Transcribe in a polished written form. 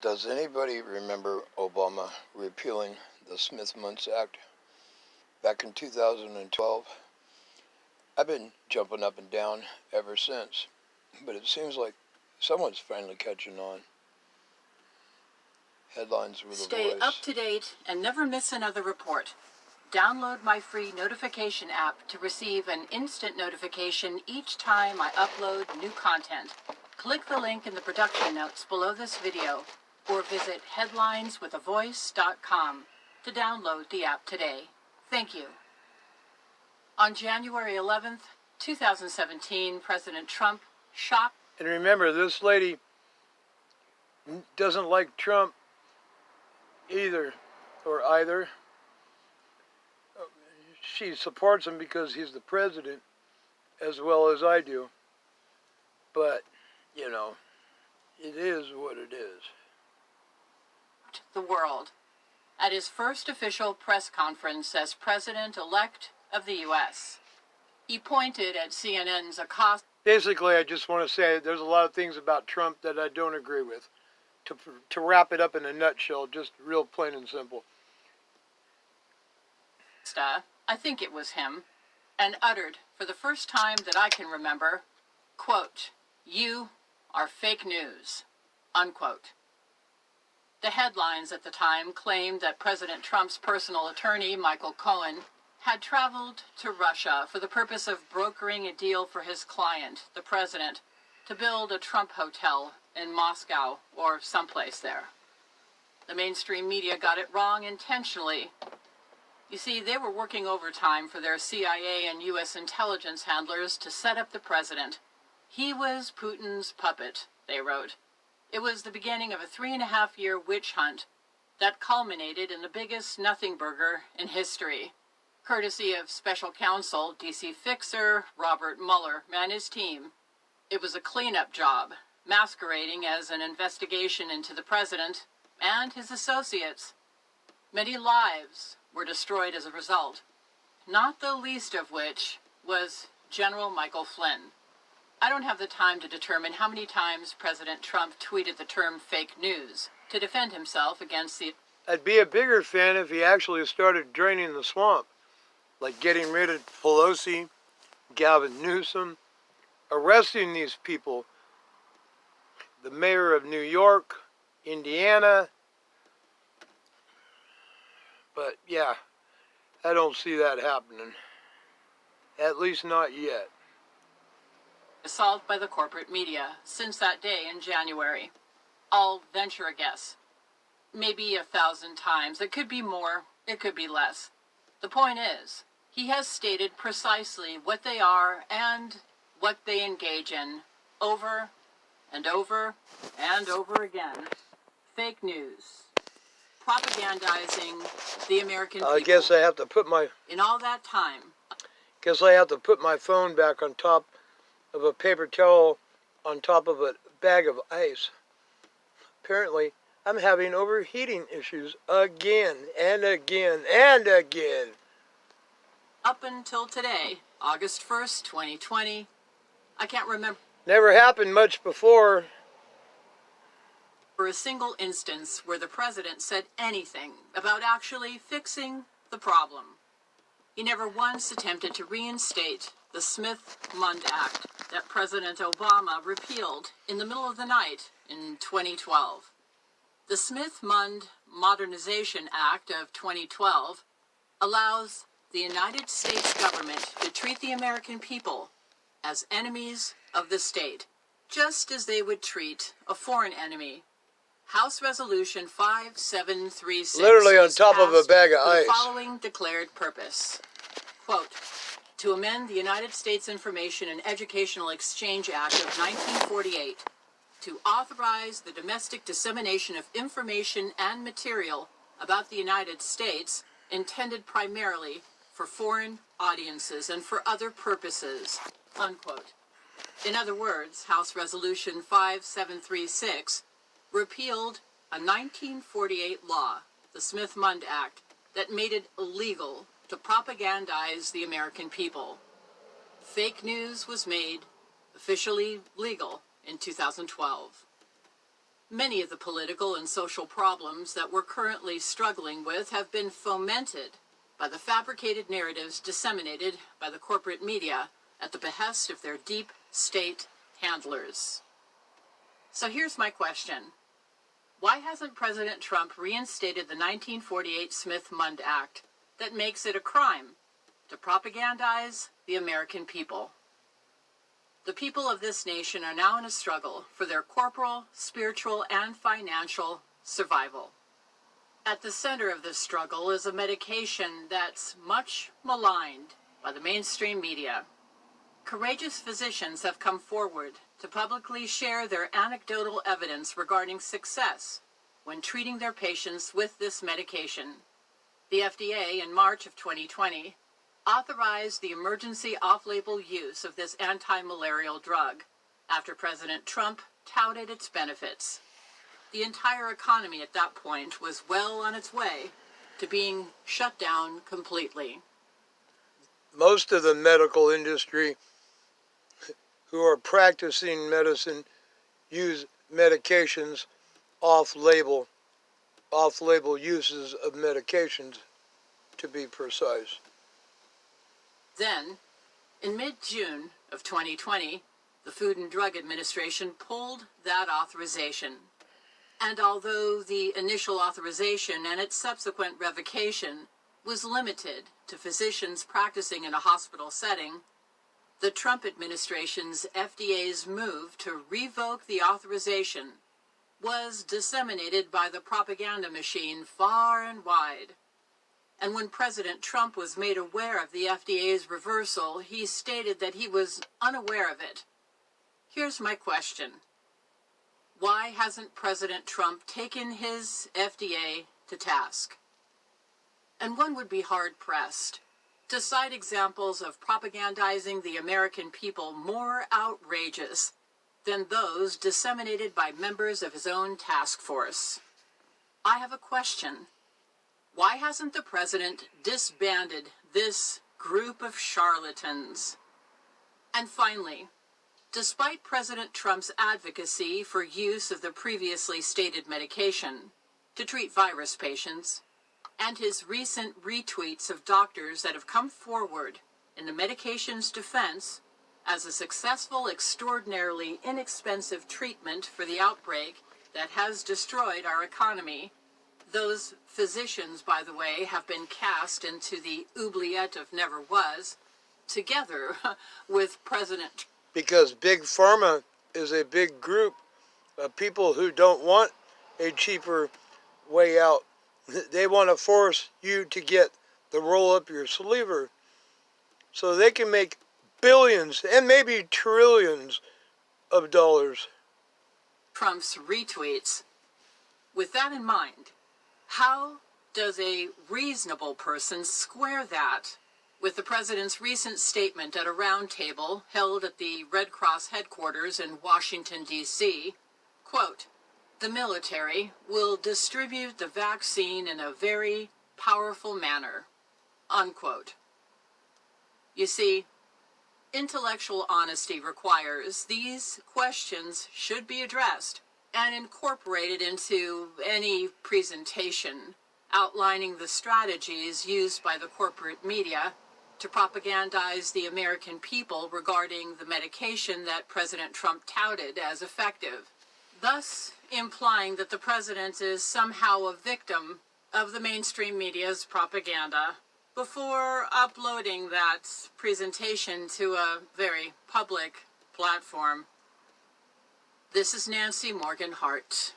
Does anybody remember Obama repealing the Smith-Mundt Act back in 2012? I've been jumping up and down ever since, but it seems like someone's finally catching on. Headlines with a voice. Stay up to date and never miss another report. Download my free notification app to receive an instant notification each time I upload new content. Click the link in the production notes below this video or visit headlineswithavoice.com to download the app today. Thank you. On January 11th, 2017, President Trump shocked. And remember, this lady doesn't like Trump either. She supports him because he's the president, as well as I do. But, you know, it is what it is. The world at his first official press conference as president-elect of the U.S. He pointed at CNN's accost. Basically, I just want to say there's a lot of things about Trump that I don't agree with. To wrap it up in a nutshell, just real plain and simple. I think it was him, and uttered for the first time that I can remember, quote, "You are fake news," unquote. The headlines at the time claimed that President Trump's personal attorney, Michael Cohen, had traveled to Russia for the purpose of brokering a deal for his client, the president, to build a Trump hotel in Moscow or someplace there. The mainstream media got it wrong intentionally. You see, they were working overtime for their CIA and U.S. intelligence handlers to set up the president. He was Putin's puppet, they wrote. It was the beginning of a 3.5-year witch hunt that culminated in the biggest nothing burger in history, courtesy of special counsel D.C. fixer Robert Mueller and his team. It was a cleanup job, masquerading as an investigation into the president and his associates. Many lives were destroyed as a result, not the least of which was General Michael Flynn. I don't have the time to determine how many times President Trump tweeted the term fake news to defend himself against the... I'd be a bigger fan if he actually started draining the swamp, like getting rid of Pelosi, Gavin Newsom, arresting these people, the mayor of New York, Indiana. But yeah, I don't see that happening. At least not yet. Assault by the corporate media since that day in January. I'll venture a guess. Maybe 1,000 times. It could be more, it could be less. The point is, he has stated precisely what they are and what they engage in over and over and over again. Fake news. Propagandizing the American people. I guess I have to put my... In all that time. Guess I have to put my phone back on top of a paper towel on top of a bag of ice. Apparently, I'm having overheating issues again and again and again. Up until today, August 1st, 2020, I can't remember. Never happened much before. For a single instance where the president said anything about actually fixing the problem. He never once attempted to reinstate the Smith-Mundt Act that President Obama repealed in the middle of the night in 2012. The Smith-Mundt Modernization Act of 2012 allows the United States government to treat the American people as enemies of the state, just as they would treat a foreign enemy. House Resolution 5736 literally on top of a bag of ice. The following declared purpose, quote, to amend the United States Information and Educational Exchange Act of 1948 to authorize the domestic dissemination of information and material about the United States intended primarily for foreign audiences and for other purposes, unquote. In other words, House Resolution 5736 repealed a 1948 law, the Smith-Mundt Act, that made it illegal to propagandize the American people. Fake news was made officially legal in 2012. Many of the political and social problems that we're currently struggling with have been fomented by the fabricated narratives disseminated by the corporate media at the behest of their deep state handlers. So here's my question. Why hasn't President Trump reinstated the 1948 Smith-Mundt Act that makes it a crime to propagandize the American people? The people of this nation are now in a struggle for their corporal, spiritual, and financial survival. At the center of this struggle is a medication that's much maligned by the mainstream media. Courageous physicians have come forward to publicly share their anecdotal evidence regarding success when treating their patients with this medication. The FDA, in March of 2020, authorized the emergency off-label use of this anti-malarial drug after President Trump touted its benefits. The entire economy at that point was well on its way to being shut down completely. Most of the medical industry who are practicing medicine use medications off-label uses of medications, to be precise. Then, in mid-June of 2020, the Food and Drug Administration pulled that authorization. And although the initial authorization and its subsequent revocation was limited to physicians practicing in a hospital setting, the Trump administration's FDA's move to revoke the authorization was disseminated by the propaganda machine far and wide. And when President Trump was made aware of the FDA's reversal, he stated that he was unaware of it. Here's my question. Why hasn't President Trump taken his FDA to task? And one would be hard-pressed to cite examples of propagandizing the American people more outrageous than those disseminated by members of his own task force. I have a question. Why hasn't the president disbanded this group of charlatans? And finally, despite President Trump's advocacy for use of the previously stated medication to treat virus patients, and his recent retweets of doctors that have come forward in the medication's defense as a successful, extraordinarily inexpensive treatment for the outbreak that has destroyed our economy, those physicians, by the way, have been cast into the oubliette of never was, together with President. Because Big Pharma is a big group of people who don't want a cheaper way out. They want to force you to get the roll up your sleeve so they can make billions and maybe trillions of dollars. Trump's retweets. With that in mind, how does a reasonable person square that with the president's recent statement at a roundtable held at the Red Cross headquarters in Washington, D.C., quote, "The military will distribute the vaccine in a very powerful manner," unquote. You see, intellectual honesty requires these questions should be addressed and incorporated into any presentation outlining the strategies used by the corporate media to propagandize the American people regarding the medication that President Trump touted as effective, thus implying that the president is somehow a victim of the mainstream media's propaganda before uploading that presentation to a very public platform. This is Nancy Morgan Hart.